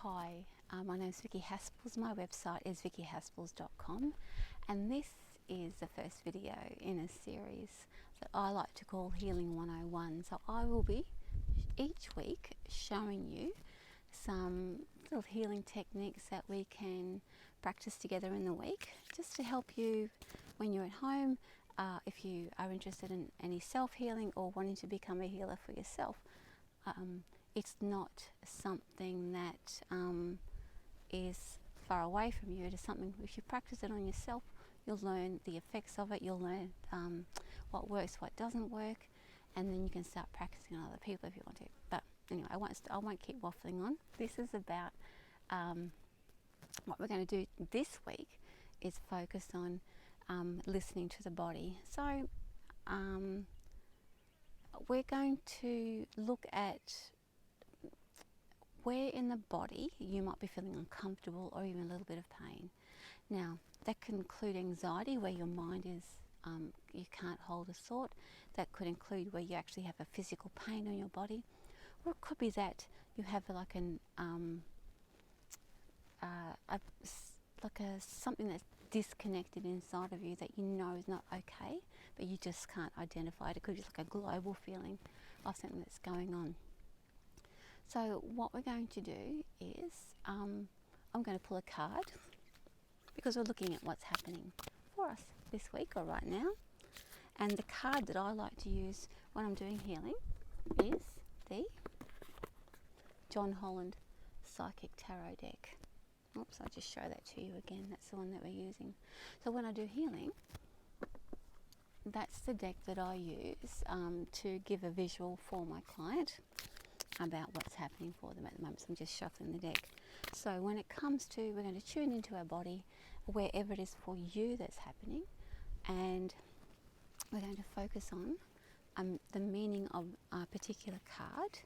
Hi, my name is Vicki Haspels. My website is vickyhaspels.com, and this is the first video in a series that I like to call Healing 101. So I will be each week showing you some little healing techniques that we can practice together in the week, just to help you when you're at home, if you are interested in any self-healing or wanting to become a healer for yourself. It's not something that is far away from you. It is something, if you practice it on yourself, you'll learn the effects of it, you'll learn what works, what doesn't work, and then you can start practicing on other people if you want to. But anyway, I won't keep waffling on. This is about what we're going to do this week is focus on listening to the body. So we're going to look at where in the body you might be feeling uncomfortable or even a little bit of pain. Now, that can include anxiety, where your mind is, you can't hold a thought. That could include where you actually have a physical pain on your body. Or it could be that you have like something that's disconnected inside of you that you know is not okay, but you just can't identify it. It could be like a global feeling of something that's going on. So what we're going to do is I'm going to pull a card, because we're looking at what's happening for us this week or right now. And the card that I like to use when I'm doing healing is the John Holland Psychic Tarot deck. Oops, I'll just show that to you again. That's the one that we're using. So when I do healing, that's the deck that I use to give a visual for my client about what's happening for them at the moment. So I'm just shuffling the deck. So when it comes to, we're going to tune into our body, wherever it is for you that's happening, and we're going to focus on the meaning of a particular card,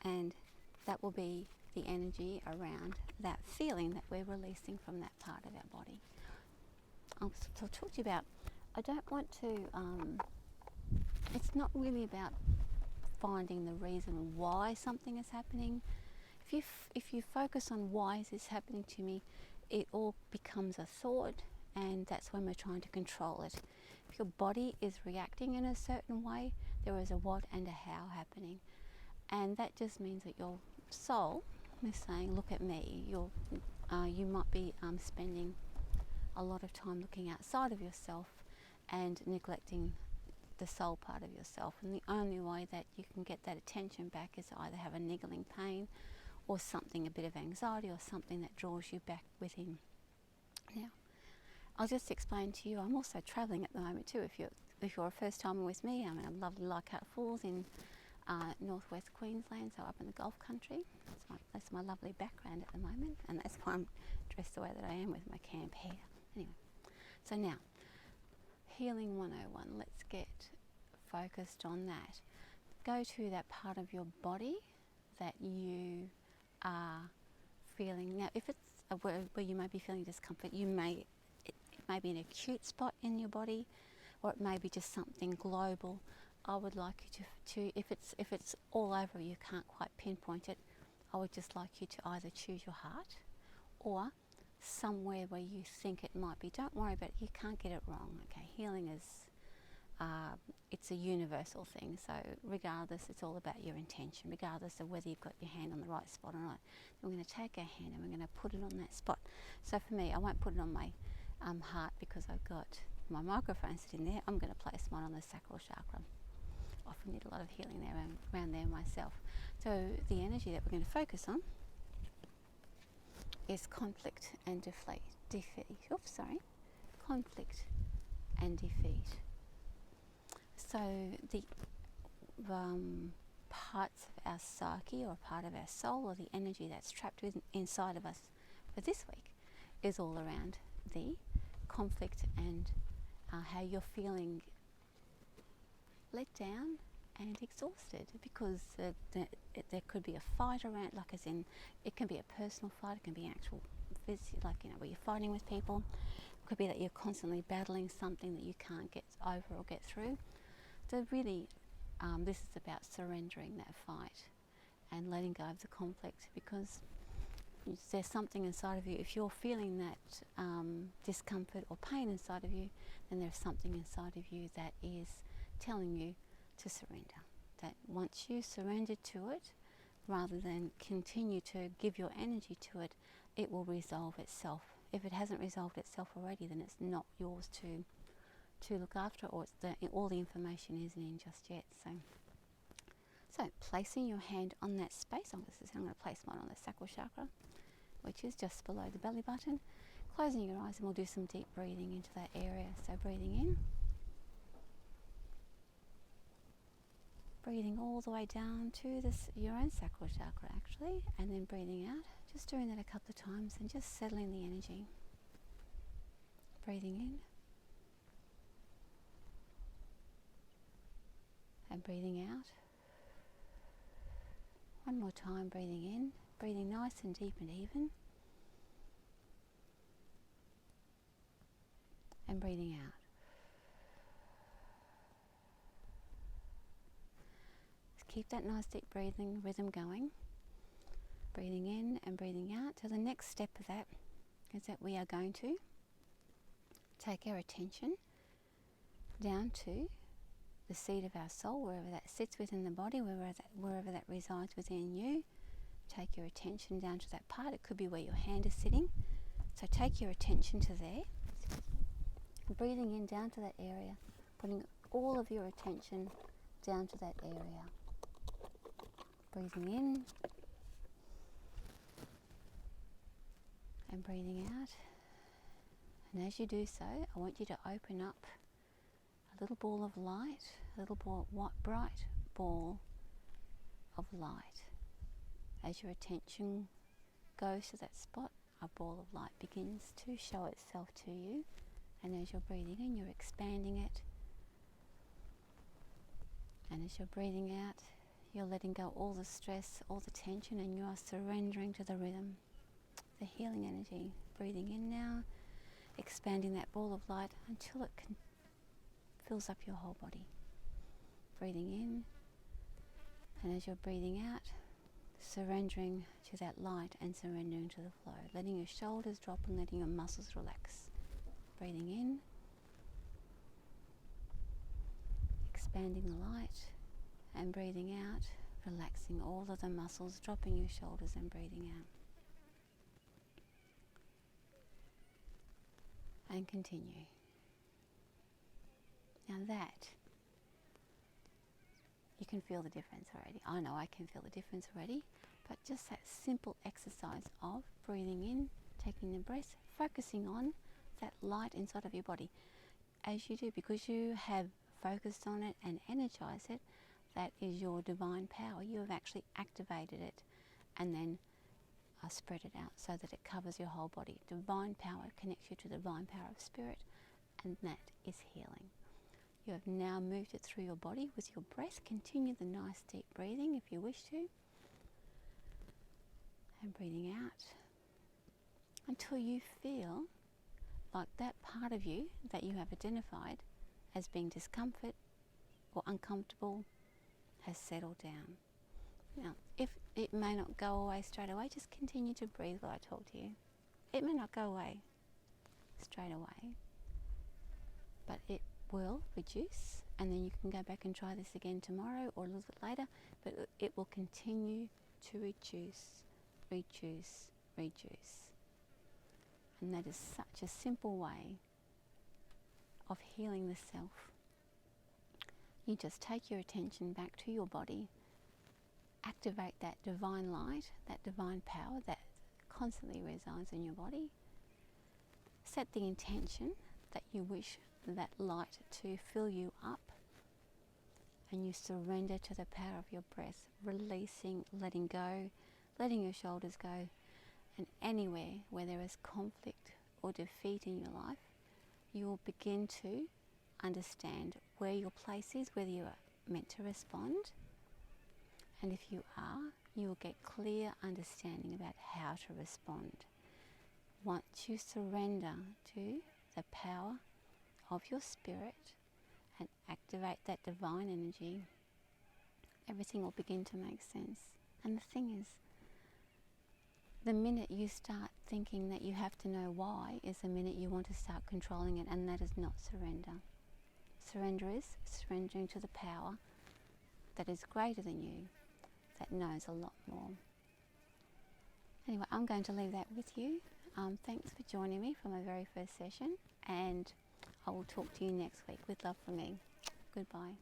and that will be the energy around that feeling that we're releasing from that part of our body. I'll talk to you about, I don't want to, it's not really about finding the reason why something is happening. If you focus on why is this happening to me, it all becomes a thought, and that's when we're trying to control it. If your body is reacting in a certain way, there is a what and a how happening, and that just means that your soul is saying, look at me. You might be spending a lot of time looking outside of yourself and neglecting the soul part of yourself, and the only way that you can get that attention back is to either have a niggling pain or something, a bit of anxiety, or something that draws you back within. Now, I'll just explain to you, I'm also travelling at the moment too. If you're a first timer with me, I'm in lovely Leichhardt Falls in northwest Queensland, so up in the Gulf country. That's my lovely background at the moment, and that's why I'm dressed the way that I am with my camp hair. Anyway, so now, Healing 101, let's get focused on that. Go to that part of your body that you are feeling. Now, if it's where you may be feeling discomfort, it may be an acute spot in your body, or it may be just something global. I would like you to if it's all over, you can't quite pinpoint it, I would just like you to either choose your heart or somewhere where you think it might be. Don't worry about it, you can't get it wrong. Okay, healing is it's a universal thing, so regardless, it's all about your intention, regardless of whether you've got your hand on the right spot or not. We're going to take our hand and we're going to put it on that spot. So for me, I won't put it on my heart because I've got my microphone sitting there. I'm going to place mine on the sacral chakra. I often need a lot of healing there around there myself. So the energy that we're going to focus on is conflict and defeat. Conflict and defeat. So the parts of our psyche, or part of our soul, or the energy that's trapped inside of us for this week is all around the conflict and how you're feeling let down and exhausted, because there could be a fight around, like as in, it can be a personal fight, it can be an actual like, where you're fighting with people. It could be that you're constantly battling something that you can't get over or get through. So really, this is about surrendering that fight and letting go of the conflict, because there's something inside of you. If you're feeling that discomfort or pain inside of you, then there's something inside of you that is telling you to surrender. That once you surrender to it, rather than continue to give your energy to it, it will resolve itself. If it hasn't resolved itself already, then it's not yours to look after, or all the information isn't in just yet. So placing your hand on that space, I'm going to place mine on the sacral chakra, which is just below the belly button. Closing your eyes, and we'll do some deep breathing into that area. So breathing in, breathing all the way down to your own sacral chakra actually, and then breathing out. Just doing that a couple of times and just settling the energy. Breathing in and breathing out. One more time, breathing in, breathing nice and deep and even, and breathing out. Just keep that nice deep breathing rhythm going. Breathing in and breathing out. So the next step of that is that we are going to take our attention down to the seat of our soul, wherever that sits within the body, wherever that resides within you. Take your attention down to that part. It could be where your hand is sitting. So take your attention to there. Breathing in down to that area, putting all of your attention down to that area. Breathing in and breathing out. And as you do so, I want you to open up a little ball of light, a little bright ball of light. As your attention goes to that spot, a ball of light begins to show itself to you. And as you're breathing in, you're expanding it. And as you're breathing out, you're letting go all the stress, all the tension, and you are surrendering to the rhythm, the healing energy. Breathing in now, expanding that ball of light until it fills up your whole body. Breathing in, and as you're breathing out, surrendering to that light and surrendering to the flow, letting your shoulders drop and letting your muscles relax. Breathing in, expanding the light, and breathing out, relaxing all of the muscles, dropping your shoulders and breathing out. And continue. Now that, you can feel the difference already. I know I can feel the difference already, but just that simple exercise of breathing in, taking the breath, focusing on that light inside of your body. As you do, because you have focused on it and energized it, that is your divine power. You have actually activated it and then spread it out so that it covers your whole body. Divine power connects you to the divine power of spirit, and that is healing. You have now moved it through your body with your breath. Continue the nice deep breathing if you wish to. And breathing out until you feel like that part of you that you have identified as being discomfort or uncomfortable has settled down. Now, if it may not go away straight away, just continue to breathe while I talk to you. It may not go away straight away, but it will reduce, and then you can go back and try this again tomorrow or a little bit later, but it will continue to reduce. And that is such a simple way of healing the self. You just take your attention back to your body, activate that divine light, that divine power that constantly resides in your body. Set the intention that you wish that light to fill you up, and you surrender to the power of your breath, releasing, letting go, letting your shoulders go. And anywhere where there is conflict or defeat in your life, you will begin to understand where your place is, whether you are meant to respond. And if you are, you will get clear understanding about how to respond. Once you surrender to the power of your spirit and activate that divine energy, everything will begin to make sense. And the thing is, the minute you start thinking that you have to know why is the minute you want to start controlling it, and that is not surrender. Surrender is surrendering to the power that is greater than you, that knows a lot more. Anyway, I'm going to leave that with you. Thanks for joining me for my very first session, and I will talk to you next week. With love from me. Goodbye.